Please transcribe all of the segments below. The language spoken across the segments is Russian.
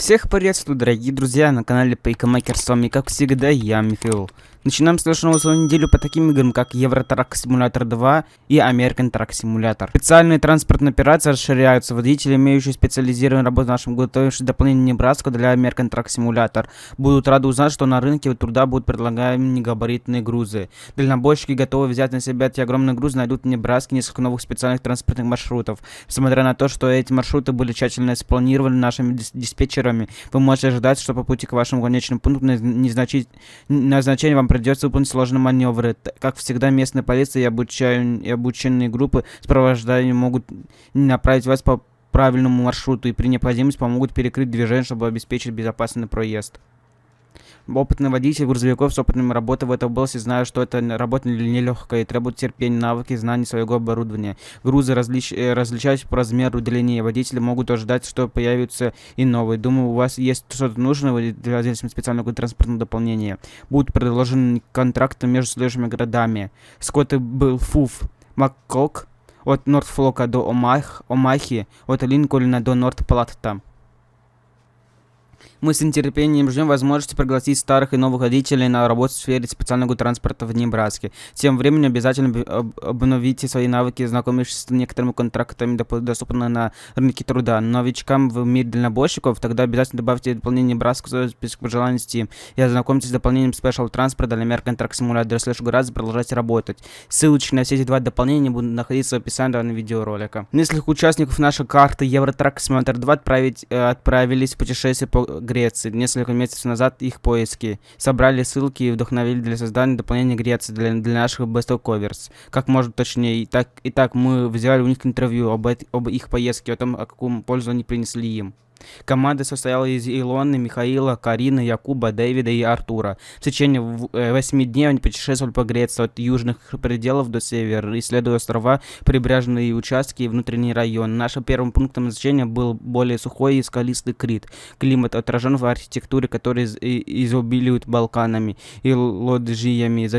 Всех приветствую, дорогие друзья, на канале Paymaker. С вами, как всегда, я, Михаил. Начинаем следующую новую свою неделю по таким играм, как Euro Truck Simulator 2 и American Truck Simulator. Специальные транспортные операции расширяются. Водители, имеющие специализированную работу в нашем готовившие дополнение Небраску для American Truck Simulator, будут рады узнать, что на рынке труда будут предлагаемы негабаритные грузы. Дальнобойщики, готовы взять на себя эти огромные грузы, найдут в Небраске несколько новых специальных транспортных маршрутов. Несмотря на то, что эти маршруты были тщательно спланированы нашими диспетчерами, вы можете ожидать, что по пути к вашему конечному пункту назначение вам придется выполнить сложные маневры. Как всегда, местная полиция и обученные группы сопровождения могут направить вас по правильному маршруту и при необходимости помогут перекрыть движение, чтобы обеспечить безопасный проезд. Опытный водитель грузовиков с опытной работой в этой области знают, что это работа нелегкая и требует терпения, навыки, знаний своего оборудования. Грузы различаются по размеру, длине. Водители могут ожидать, что появятся и новые. Думаю, у вас есть что-то нужное для владельцев специального транспортного дополнения. Будут предложены контракты между следующими городами: Скоттебелл-Фуф, Маккок, от Нортфлока до Омахи, от Линкольна до Норт-Платта. Мы с нетерпением ждем возможности пригласить старых и новых водителей на работу в сфере специального транспорта в Небраске. Тем временем обязательно обновите свои навыки, знакомившись с некоторыми контрактами, доступными на рынке труда. Новичкам в мире дальнобойщиков тогда обязательно добавьте дополнение Небраска в свой список пожеланий Steam и ознакомьтесь с дополнением Special Transport для American Truck Simulator. В следующий раз продолжайте работать. Ссылочки на все эти два дополнения будут находиться в описании данного видеоролика. Несколько участников нашей карты Euro Truck Simulator 2 отправились в путешествие по Греции. Несколько месяцев назад их поиски собрали ссылки и вдохновили для создания дополнения Греции для наших Best of Covers. Как можно точнее. Итак, мы взяли у них интервью об их поездке, о том, о каком пользу они принесли им. Команда состояла из Илоны, Михаила, Карины, Якуба, Дэвида и Артура. В течение 8 дней они путешествовали по Греции от южных пределов до севера, исследуя острова, прибрежные участки и внутренний район. Нашим первым пунктом назначения был более сухой и скалистый Крит. Климат отражен в архитектуре, которая изобилует Балканами и лоджиями,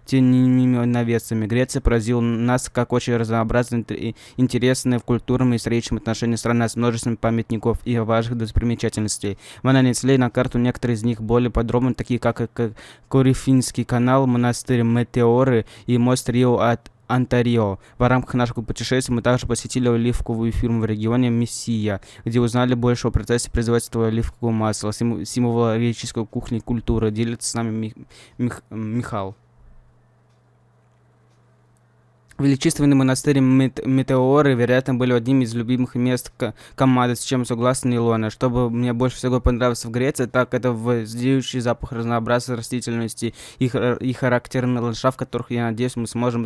теневыми навесами. Греция поразила нас как очень разнообразная и интересная в культурном и историческом отношении страна с множеством памятников и важных достопримечательностей. Мы нанесли на карту некоторые из них более подробно, такие как Корифинский канал, монастырь Метеоры и мост Рио от Онтарио. В рамках нашего путешествия мы также посетили оливковую фирму в регионе Мессия, где узнали больше о процессе производства оливкового масла, символа греческой кухни и культуры. Делится с нами Михал. Величественный монастырь Метеоры, вероятно, были одним из любимых мест команды, с чем согласна Илона. Что бы мне больше всего понравилось в Греции, так это воздействующий запах разнообразия растительности и характерный ландшафт, которых, я надеюсь, мы сможем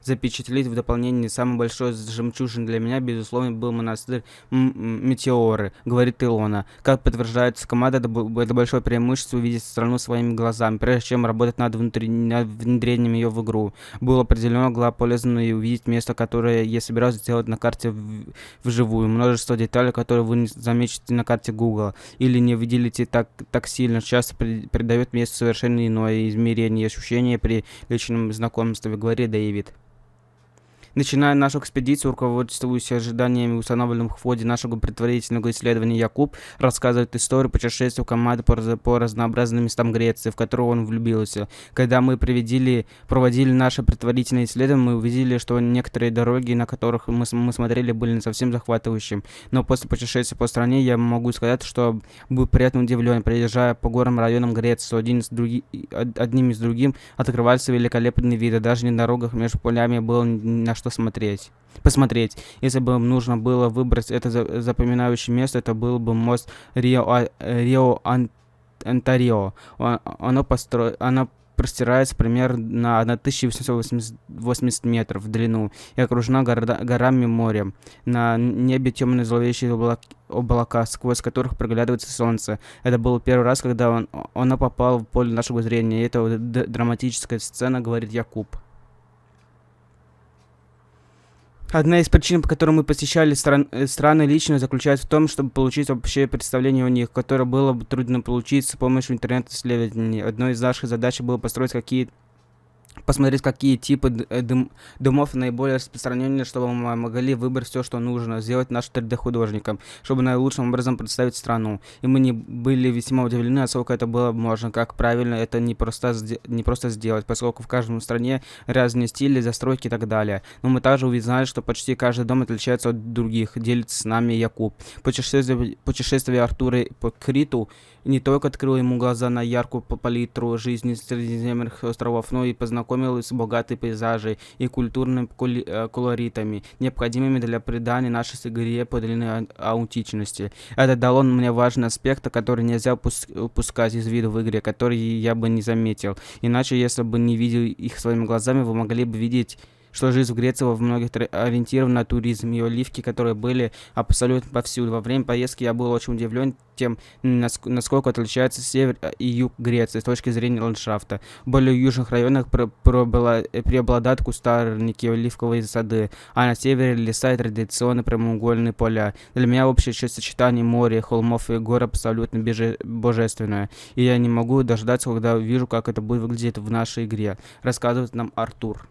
запечатлеть в дополнении. Самый большой жемчужин для меня, безусловно, был монастырь Метеоры, говорит Илона. Как подтверждается команда, это большое преимущество увидеть страну своими глазами, прежде чем работать над внедрением ее в игру. Было определено полезно и увидеть место, которое я собираюсь сделать на карте вживую. Множество деталей, которые вы не заметите на карте Google или не выделите так сильно, часто придает месту совершенно иное измерение и ощущение при личном знакомстве, говорит Дэвид. Начиная нашу экспедицию, руководствуясь ожиданиями, установленных в ходе нашего предварительного исследования, Якуб рассказывает историю путешествия команды по разнообразным местам Греции, в которую он влюбился. Когда мы проводили наше предварительное исследование, мы увидели, что некоторые дороги, на которых мы смотрели, были не совсем захватывающими. Но после путешествия по стране я могу сказать, что был приятно удивлен, приезжая по горным районам Греции, одним из другим открывались великолепные виды. Даже на дорогах между полями было на что посмотреть. Если бы нужно было выбрать это запоминающее место, это был бы мост Рио Онтарио. Оно простирается примерно на 1880 метров в длину и окружена горами морем. На небе темные зловещие облака, сквозь которых проглядывается солнце. Это был первый раз, когда оно попало в поле нашего зрения. И это драматическая сцена, говорит Якуб. Одна из причин, по которой мы посещали страны лично, заключается в том, чтобы получить общее представление о них, которое было бы трудно получить с помощью интернет-исследований. Одной из наших задач было построить посмотреть, какие типы домов наиболее распространенные, чтобы мы могли выбрать все, что нужно, сделать наш 3D-художником, чтобы наилучшим образом представить страну. И мы не были весьма удивлены, насколько это было можно, как правильно это не просто сделать, поскольку в каждой стране разные стили, застройки и так далее. Но мы также узнали, что почти каждый дом отличается от других, делится с нами Якуб. Путешествие Артура по Криту не только открыло ему глаза на яркую палитру жизни Средиземных островов, но и познакомил с богатой пейзажей и культурными колоритами, необходимыми для придания нашей игре подлинной аутентичности. Это дало мне важный аспект, который нельзя упускать из виду в игре, который я бы не заметил. Иначе, если бы не видел их своими глазами, вы могли бы видеть, что жизнь в Греции во многих ориентирована на туризм и оливки, которые были абсолютно повсюду. Во время поездки я был очень удивлен тем, насколько отличается север и юг Греции с точки зрения ландшафта. В более южных районах преобладают кустарники, оливковые сады, а на севере леса и традиционные прямоугольные поля. Для меня общее сочетание моря, холмов и гор абсолютно божественное, и я не могу дождаться, когда увижу, как это будет выглядеть в нашей игре, рассказывает нам Артур.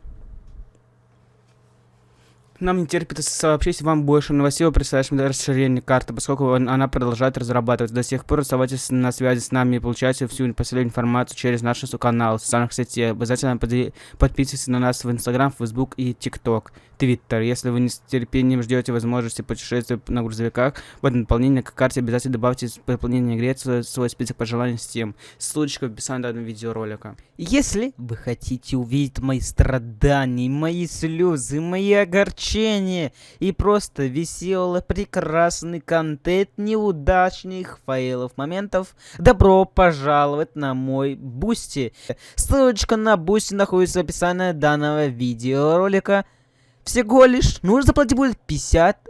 Нам не терпится сообщить вам больше новостей о предстоящем расширении карты, поскольку она продолжает разрабатываться. До сих пор оставайтесь на связи с нами и получайте всю последнюю информацию через наши каналы в социальных сетях. Обязательно подписывайтесь на нас в Instagram, Facebook и TikTok, Twitter. Если вы не с терпением ждете возможности путешествия на грузовиках, в дополнение к карте обязательно добавьте при выполнении Греции свой список пожеланий с тем. Ссылочка в описании данного видеоролика. Если вы хотите увидеть мои страдания, мои слезы, мои огорчения и просто веселый, прекрасный контент неудачных фейлов моментов, добро пожаловать на мой Бусти. Ссылочка на Бусти находится в описании данного видеоролика. Всего лишь нужно заплатить будет 50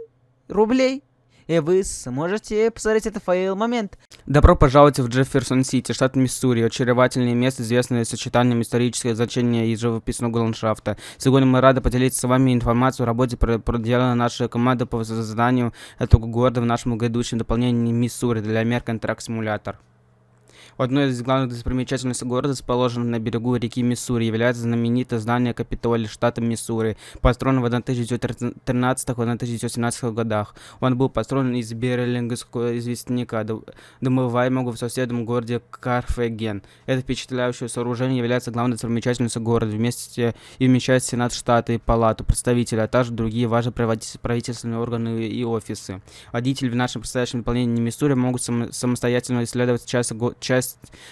рублей. И вы сможете посмотреть этот фейл-момент. Добро пожаловать в Джефферсон-Сити, штат Миссури. Очаровательное место, известное сочетанием исторического значения и живописного ландшафта. Сегодня мы рады поделиться с вами информацией о работе, проделанной нашей командой по созданию этого города в нашем грядущем дополнении Миссури для American Truck Simulator. Одной из главных достопримечательностей города, расположенной на берегу реки Миссури, является знаменитое здание Капитолия штата Миссури, построено в 1913-1917 годах. Он был построен из берлингского известняка, домываемого в соседнем городе Карфаген. Это впечатляющее сооружение является главной достопримечательностью города, вместе и вмещает Сенат штата и Палату представителей, а также другие важные правительственные органы и офисы. Водители в нашем предстоящем дополнении Миссури могут самостоятельно исследовать часть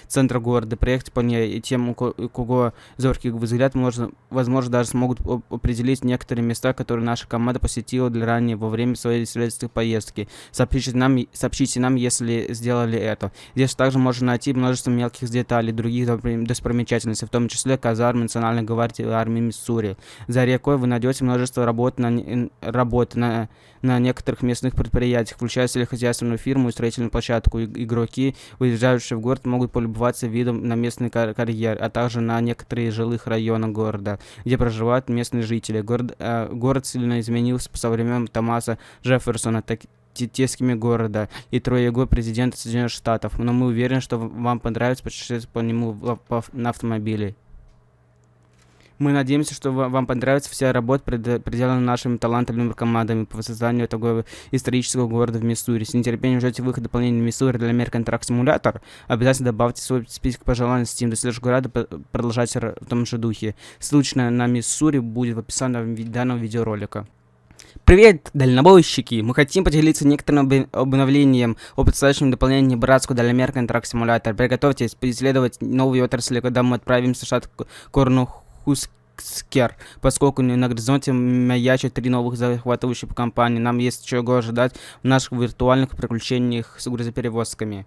центра города, проехать по ней, и тем, у кого зоркий взгляд, возможно, даже смогут определить некоторые места, которые наша команда посетила ранее во время своей исследовательской поездки. Сообщите нам, если сделали это. Здесь также можно найти множество мелких деталей, других достопримечательностей, в том числе казармы Национальной гвардии армии Миссури. За рекой вы найдете множество работ на некоторых местных предприятиях, включая сельскохозяйственную фирму и строительную площадку. Игроки, выезжающие в город, могут полюбоваться видом на местный карьер, а также на некоторые жилых районах города, где проживают местные жители. Город сильно изменился со времен Томаса Джефферсона, тескими города, и трое его президентов Соединенных Штатов, но мы уверены, что вам понравится путешествовать по нему на автомобиле. Мы надеемся, что вам понравится вся работа, проделанная нашими талантливыми командами по созданию такого исторического города в Миссури. С нетерпением ждете выход дополнения Миссури для American Truck Simulator. Обязательно добавьте свой список пожеланий с Steam. До следующего года продолжать в том же духе. Ссылочка на Миссури будет в описании данного видеоролика. Привет, дальнобойщики! Мы хотим поделиться некоторым обновлением о предстоящем дополнении Небраску для American Truck Simulator. Приготовьтесь исследовать новые отрасли, когда мы отправимся в штат Корнхускер, поскольку на горизонте маячат 3 новых захватывающих компании. Нам есть чего ожидать в наших виртуальных приключениях с грузоперевозками.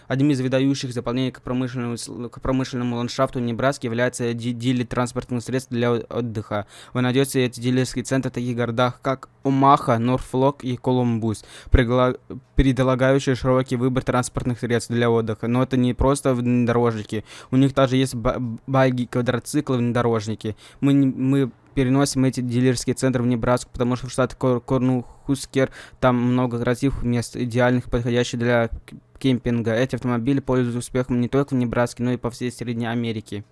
Одним из выдающих дополнений к промышленному ландшафту Небраски является дилер транспортных средств для отдыха. Вы найдете эти дилерские центры в таких городах, как Омаха, Норфолк и Колумбус, предлагающие широкий выбор транспортных средств для отдыха. Но это не просто внедорожники. У них также есть байги, квадроциклы, внедорожники. Мы переносим эти дилерские центры в Небраску, потому что в штат Корнхускер там много красивых мест, идеальных, подходящих для кемпинга. Эти автомобили пользуются успехом не только в Небраске, но и по всей Средней Америке.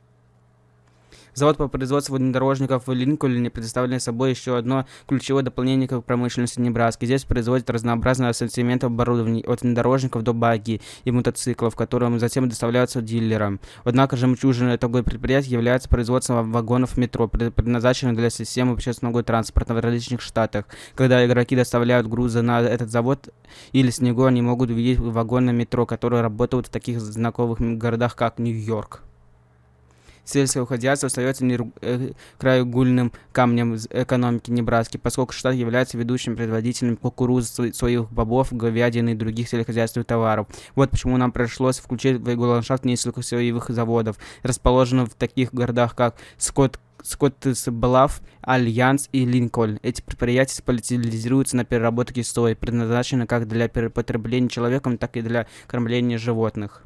Завод по производству внедорожников в Линкольне представляет собой еще одно ключевое дополнение к промышленности Небраски. Здесь производят разнообразный ассортимент оборудования от внедорожников до багги и мотоциклов, которые затем доставляются дилерам. Однако жемчужиной такой предприятия является производство вагонов метро, предназначенных для системы общественного транспорта в различных штатах. Когда игроки доставляют грузы на этот завод или с него, они могут увидеть вагоны метро, которые работают в таких знаковых городах, как Нью-Йорк. Сельское хозяйство остается краеугольным камнем экономики Небраски, поскольку штат является ведущим производителем кукурузы, соевых бобов, говядины и других сельскохозяйственных товаров. Вот почему нам пришлось включить в его ландшафт несколько соевых заводов, расположенных в таких городах, как Скоттсблав, Альянс и Линкольн. Эти предприятия специализируются на переработке сои, предназначены как для потребления человеком, так и для кормления животных.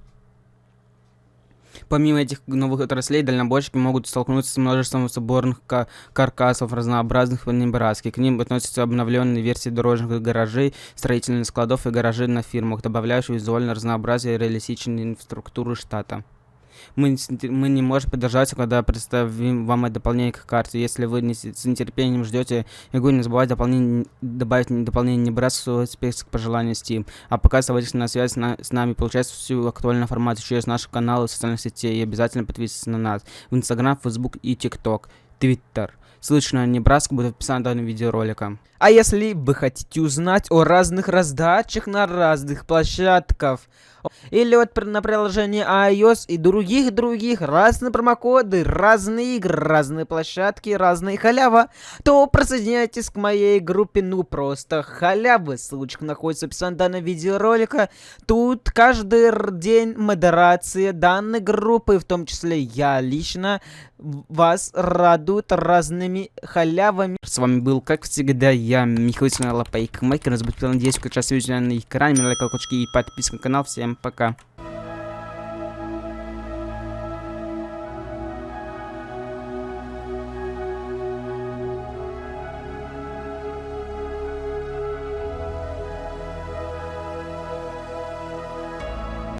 Помимо этих новых отраслей, дальнобойщики могут столкнуться с множеством соборных каркасов разнообразных в Небраске. К ним относятся обновленные версии дорожных гаражей, строительных складов и гаражей на фирмах, добавляющие визуальное разнообразие и реалистичной инфраструктуры штата. Мы не можем поддержаться, когда представим вам это дополнение к карте. Если вы с нетерпением ждете игру, не забывайте добавить дополнение Небраски в свой список пожеланий Steam. А пока оставайтесь на связи с нами, получайте всю актуальную информацию через наши каналы в социальных сетях и обязательно подписывайтесь на нас в Instagram, Facebook и TikTok, Twitter. Ссылочка на Небраску будет в описании данного видеоролика. А если вы хотите узнать о разных раздачах на разных площадках, или вот на приложении iOS и других разные промокоды, разные игры, разные площадки, разные халява, то присоединяйтесь к моей группе «Ну просто халявы». Ссылочка находится в описании данного видеоролика. Тут каждый день модерация данной группы, в том числе я лично, вас радует разными халявами. С вами был, как всегда, я, Михаил Лапейкмейкер. Не забудьте, надеюсь, как сейчас видео на экране, лайк, колокольчики и подписка на канал. Всем пока.